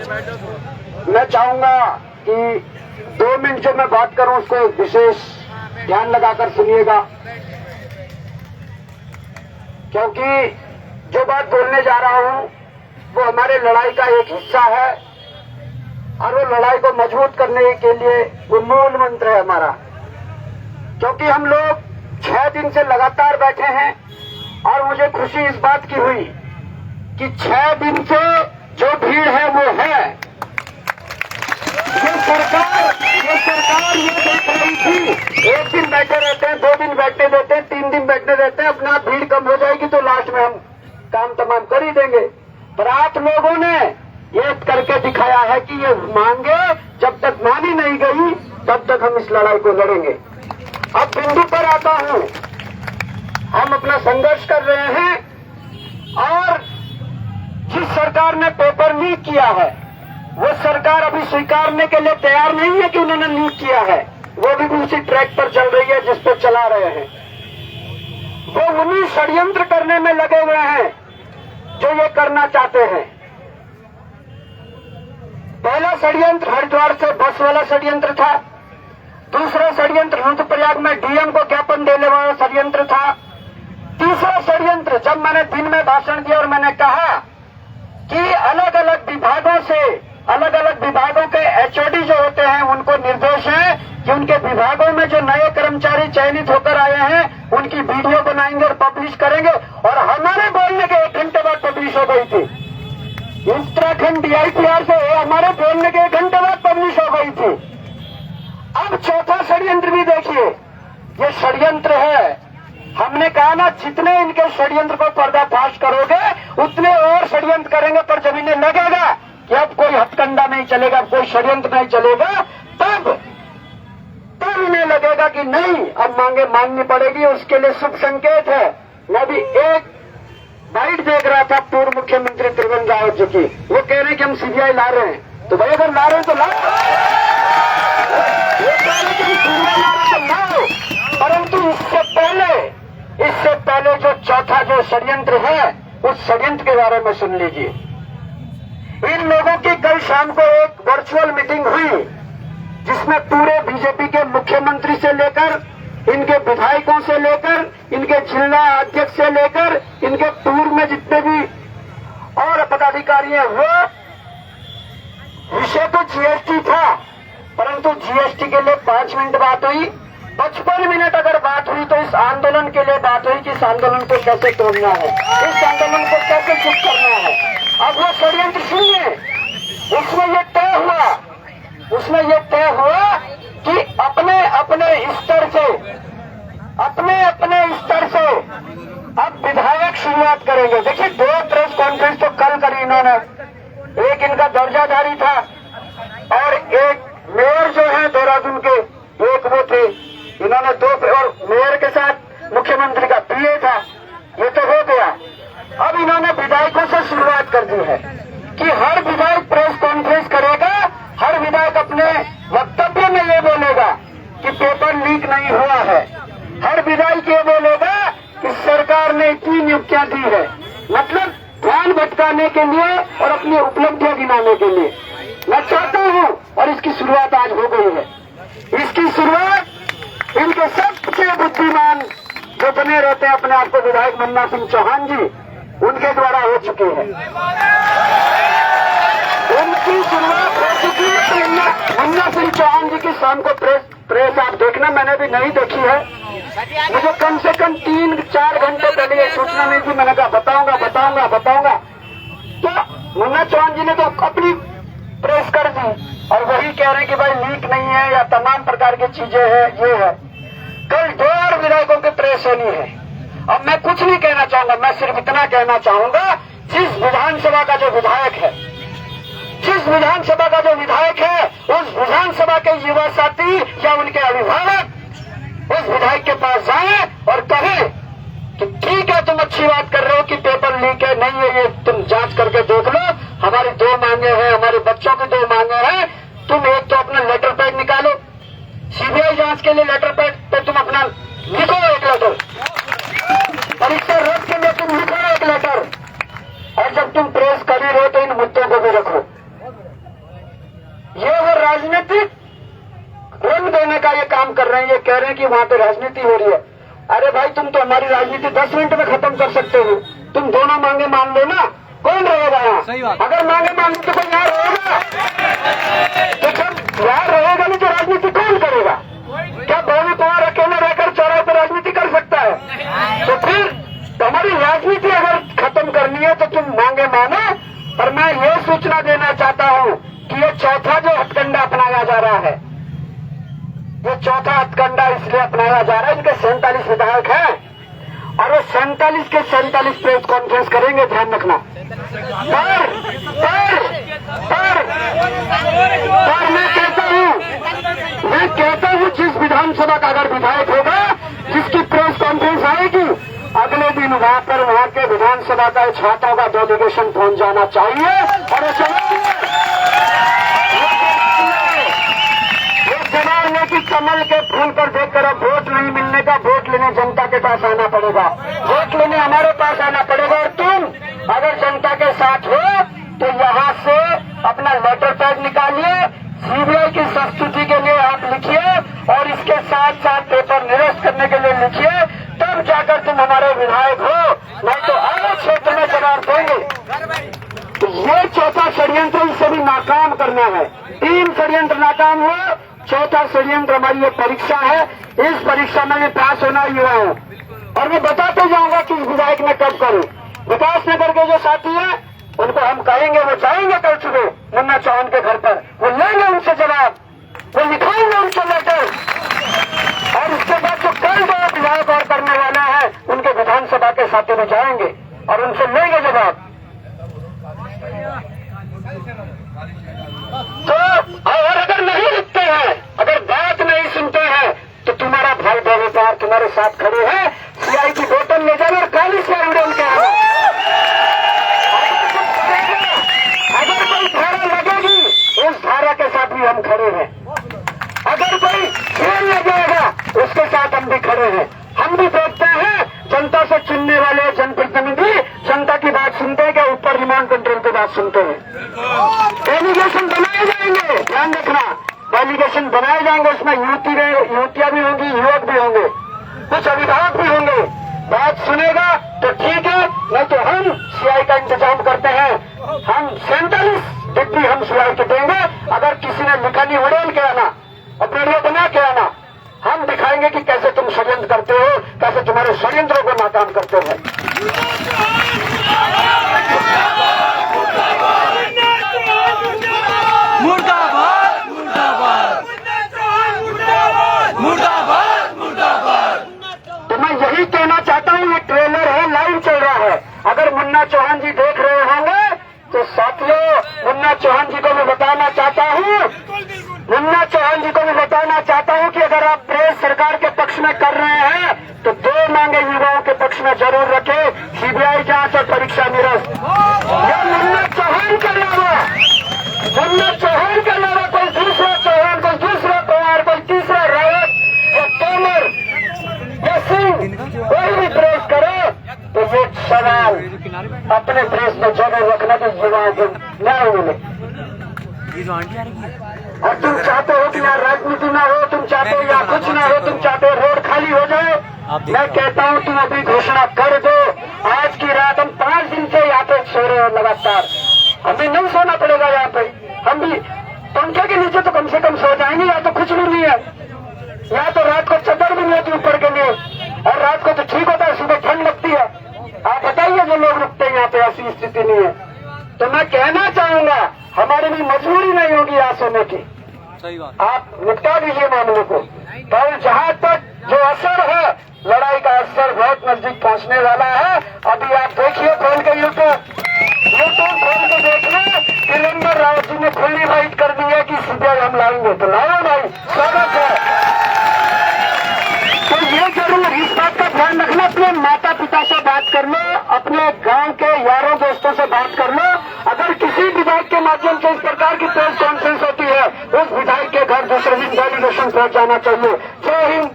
मैं चाहूंगा कि 2 मिनट जो मैं बात करूं उसको विशेष ध्यान लगाकर सुनिएगा, क्योंकि जो बात बोलने जा रहा हूं वो हमारे लड़ाई का एक हिस्सा है और वो लड़ाई को मजबूत करने के लिए वो मूल मंत्र है हमारा। क्योंकि हम लोग 6 दिन से लगातार बैठे हैं और मुझे खुशी इस बात की हुई कि 6 दिन से जो भीड़ है वो है। ये सरकार ये देख रही थी, 1 दिन बैठे रहते हैं, 2 दिन बैठने देते हैं, 3 दिन बैठने देते हैं, अपना भीड़ कम हो जाएगी तो लास्ट में हम काम तमाम कर ही देंगे। पर आप लोगों ने ये करके दिखाया है कि ये मांगे जब तक मानी नहीं गई तब तक हम इस लड़ाई को लड़ेंगे। अब बिंदु पर आता हूं, हम अपना संघर्ष कर रहे हैं और जिस सरकार ने पेपर लीक किया है वो सरकार अभी स्वीकारने के लिए तैयार नहीं है कि उन्होंने लीक किया है। वो भी उसी ट्रैक पर चल रही है जिस पर चला रहे हैं। वो उन्हीं षड्यंत्र करने में लगे हुए हैं जो ये करना चाहते हैं। पहला षड्यंत्र हरिद्वार से बस वाला षड्यंत्र था, दूसरा षड्यंत्र रुद्रप्रयाग में डीएम को ज्ञापन देने वाला षड्यंत्र था, तीसरा षड्यंत्र जब मैंने दिन में भाषण दिया और मैंने कहा कि अलग अलग विभागों के एचओडी जो होते हैं उनको निर्देश है कि उनके विभागों में जो नए कर्मचारी चयनित होकर आए हैं उनकी वीडियो बनाएंगे और पब्लिश करेंगे। और हमारे बोलने के 1 घंटे बाद पब्लिश हो गई थी। उत्तराखंड डीआईपीआर से हमारे बोलने के 1 घंटे बाद पब्लिश हो गई थी। अब चौथा षड्यंत्र भी देखिए, ये षड्यंत्र है। हमने कहा ना, जितने इनके षड्यंत्र को पर्दाफाश करोगे उतने और षड्यंत्र करेंगे, पर जब इन्हें लगेगा कि अब कोई हथकंडा नहीं चलेगा, अब कोई षड्यंत्र नहीं चलेगा, तब इन्हें लगेगा कि नहीं, अब मांगे मांगनी पड़ेगी। उसके लिए शुभ संकेत है। मैं भी एक बाइट देख रहा था पूर्व मुख्यमंत्री त्रिवेंद्र रावत जी की, वो कह रहे हैं कि हम सीबीआई ला रहे हैं। तो भाई अगर ला रहे हैं तो लाओ, वो कह रहे हैं कि हम सीबीआई ला रहे हैं तो लाओ। परंतु इससे पहले जो चौथा जो षड्यंत्र है उस षड्यंत्र के बारे में सुन लीजिए। इन लोगों की कल शाम को एक वर्चुअल मीटिंग हुई जिसमें पूरे बीजेपी के मुख्यमंत्री से लेकर, इनके विधायकों से लेकर, इनके जिला अध्यक्ष से लेकर, इनके पूर्व में जितने भी और पदाधिकारी हैं, वो विषय तो जीएसटी था, परंतु जीएसटी के लिए 5 मिनट बात हुई। 55 मिनट अगर बात हुई तो इस आंदोलन के लिए बात हुई कि इस आंदोलन को कैसे तोड़ना है, इस आंदोलन को कैसे चुप करना है। अब वो षड्यंत्र सुनिए, उसमें ये तय हुआ कि अपने स्तर से अब विधायक शुरुआत करेंगे। देखिए, 2 प्रेस कॉन्फ्रेंस तो कल करी इन्होंने, एक इनका दर्जाधारी था और एक मेयर जो है देहरादून के, एक वो थे, इन्होंने 2 और मेयर के साथ मुख्यमंत्री का पीए था, ये तो हो गया। अब इन्होंने विधायकों से शुरुआत कर दी है कि हर विधायक प्रेस कॉन्फ्रेंस करेगा, हर विधायक अपने वक्तव्य में ये बोलेगा कि पेपर लीक नहीं हुआ है, हर विधायक ये बोलेगा कि सरकार ने इतनी नियुक्तियां दी है, मतलब ध्यान भटकाने के लिए और अपनी उपलब्धियां गिनाने के लिए। मैं चाहता हूं, और इसकी शुरुआत आज हो गई है। इसकी शुरुआत इनके सबसे बुद्धिमान जो बने रहते हैं अपने आप को विधायक मुन्ना सिंह चौहान जी, उनके द्वारा हो चुकी है। उनकी शुरुआत हो चुकी है। मुन्ना सिंह चौहान जी की शाम को प्रेस आप देखना, मैंने भी नहीं देखी है। मुझे कम से कम 3-4 घंटे पहले ये सूचना नहीं थी। मैंने कहा बताऊंगा। तो मुन्ना चौहान जी ने तो अपनी प्रेस कर दी और वही कह रहे हैं कि भाई लीक नहीं है या तमाम प्रकार की चीजें हैं, ये है। कल 2 और विधायकों की प्रेस होनी है। अब मैं कुछ नहीं कहना चाहूंगा, मैं सिर्फ इतना कहना चाहूंगा, जिस विधानसभा का जो विधायक है, उस विधानसभा के युवा साथी या उनके अभिभावक उस विधायक के पास जाएं और कहें कि ठीक है, तुम अच्छी बात कर रहे हो कि पेपर लीक है, नहीं है, ये तुम जांच करके देख लो। हमारी 2 मांगे हैं, हमारे बच्चों की 2 मांगे हैं। तुम एक तो अपना लेटर पैड निकालो, सीबीआई जांच के लिए लेटर पैड पे तुम अपना लिखो एक लेटर, परीक्षा रद्द के लिए तुम लिखो एक लेटर, और जब तुम प्रेस कर ही रहे हो तो इन मुद्दों को भी रखो। राजनीतिक रंग देने का ये काम कर रहे हैं। ये कह रहे हैं कि वहां पे राजनीति हो रही है। अरे भाई, तुम तो हमारी राजनीति 10 मिनट में खत्म कर सकते हो। तुम दोनों मांगे मान लो ना, कौन रहेगा यहाँ? अगर मांगे मान लो तो कोई यहाँ रहेगा? तो जब यहाँ रहेगा नहीं तो राजनीति कौन करेगा? क्या भोले कुमार अकेले रहकर चौराहे पर राजनीति कर सकता है? तो फिर तुम्हारी राजनीति अगर खत्म करनी है तो तुम मांगे मानो। पर मैं ये सूचना देना चाहता हूँ कि ये चौथा जो हथकंडा अपनाया जा रहा है, ये चौथा हथकंडा इसलिए अपनाया जा रहा है, इनके 47 विधायक हैं और वो 47 के 47 प्रेस कॉन्फ्रेंस करेंगे, ध्यान रखना। पर मैं कहता हूँ जिस विधानसभा का अगर विधायक होगा जिसकी प्रेस कॉन्फ्रेंस आएगी, अगले दिन वहां पर वहां के विधानसभा का छात्रों का डेलीगेशन पहुंच जाना चाहिए। और जवाब है कि कमल के फूल पर देखकर अब वोट नहीं मिलने का, वोट लेने जनता के पास आना पड़ेगा, वोट लेने हमारे पास आना पड़ेगा। और तुम अगर जनता के साथ हो तो यहाँ से अपना लेटर पैड निकालिए, सीबीआई की संस्तुति के लिए आप लिखिए और इसके साथ साथ पेपर निरस्त करने के लिए लिखिए, तब जाकर तुम हमारे विधायक हो, नहीं तो अलग क्षेत्र में जवाब देंगे। तो ये चौथा षड्यंत्र इसे भी नाकाम करना है। 3 षड्यंत्र नाकाम हुआ, चौथा षड्यंत्र हमारी ये परीक्षा है। इस परीक्षा में भी पास होना युवा हूँ और मैं बताते जाऊंगा कि इस विधायक में कब करूं। विकास नगर के जो साथी हैं उनको हम कहेंगे, वो जाएंगे कल सुबह मुन्ना चौहान के घर पर, वो लेंगे उनसे जवाब, वो लिखाएंगे उनसे लेटर। और इसके बाद जो कल जो विधायक और करने वाला है उनके विधानसभा के साथी में जाएंगे और उनसे लेंगे जवाब। तो और अगर नहीं लिखते हैं, अगर बात नहीं सुनते हैं तो तुम्हारा भाई बेवफा तुम्हारे साथ खड़े हैं, सीआई की बोतल ले जाना और काली से उड़ेल के आना। अगर कोई धारा लगेगी उस धारा के साथ भी हम खड़े हैं, अगर कोई खेल लगेगा उसके साथ हम भी खड़े हैं। हम भी देखते हैं जनता से चुनने वाले जनप्रतिनिधि जनता की बात सुनते हैं क्या ऊपर रिमोट कंट्रोल की बात सुनते हैं? डेलीगेशन बनाए जाएंगे, ध्यान रखना, डेलीगेशन बनाए जाएंगे, उसमें युवतियां भी होंगी, युवक भी होंगे, कुछ अभिभावक भी होंगे। बात सुनेगा तो ठीक है, नहीं तो हम सीआई का इंतजाम करते हैं। हम 47 डिब्बी हम सीआई के देंगे। अगर किसी ने लिखनी उड़ेल के आना और वीडियो बना के आना, हम दिखाएंगे कि कैसे तुम षड्यंत्र करते हो, कैसे तुम्हारे षड्यंत्रों को नाकाम करते हो। मुर्दाबाद मुर्दाबाद मुर्दाबाद मुर्दाबाद। तो मैं यही कहना चाहता हूँ, ये ट्रेलर है, लाइव चल रहा है। अगर मुन्ना चौहान जी देख रहे होंगे तो साथियों, मुन्ना चौहान जी को मैं बताना चाहता हूँ, मुन्ना चौहान जी को मैं बताना चाहता हूँ कि अगर आप प्रेस सरकार के पक्ष में कर रहे हैं तो 2 मांगे युवाओं के पक्ष में जरूर रखें, सीबीआई जांच और परीक्षा निरस्त। यह मुन्ना चौहान के अलावा, मुन्ना चौहान के अलावा कोई दूसरा चौहान, कोई दूसरा पवार, कोई तीसरा रावत या तोमर या सिंह कोई भी प्रेस करे तो ये सवाल अपने प्रेस में जरूर रखना कि युवाओं को न्याय मिले। और तुम चाहते हो कि यहाँ राजनीति ना हो, तुम चाहते हो या कुछ ना हो, तुम चाहते हो रोड खाली हो जाए। मैं कहता हूँ तुम अभी घोषणा कर दो। आज की रात हम 5 दिन से यहाँ पे सो रहे हैं लगातार, हमें नहीं सोना पड़ेगा यहाँ पे। हम भी पंखे के नीचे तो कम से कम सो जाएंगे, यहाँ तो कुछ भी नहीं है, यहाँ तो रात को चदर भी नहीं होती ऊपर के लिए, और रात को तो ठीक होता है, सुबह ठंड लगती है। आप बताइए जो लोग रुकते हैं यहाँ पे, ऐसी स्थिति नहीं है। तो मैं कहना चाहूंगा हमारी भी मजबूरी नहीं होगी यहाँ सोने की। सही बात। आप निपटा दीजिए मामले को। कल जहाँ तक जो असर है, लड़ाई का असर बहुत नजदीक पहुँचने वाला है। अभी आप देखिए खोल के यूट्यूब खोल के देखना कि नंबर रावत जी ने खुली बाइट कर दी है कि सीबीआई हम लाएंगे, तो लाओ भाई, स्वागत है। तो ये जरूर इस बात का ध्यान रखना, अपने माता पिता से बात कर लो, अपने गांव के यारों दोस्तों से बात कर लो। अगर किसी विधायक के माध्यम से इस प्रकार की प्रेस कॉन्फ्रेंस होती है, उस विधायक के घर दूसरे दिन डेलीगेशन पहुंच जाना चाहिए। जय हिंद।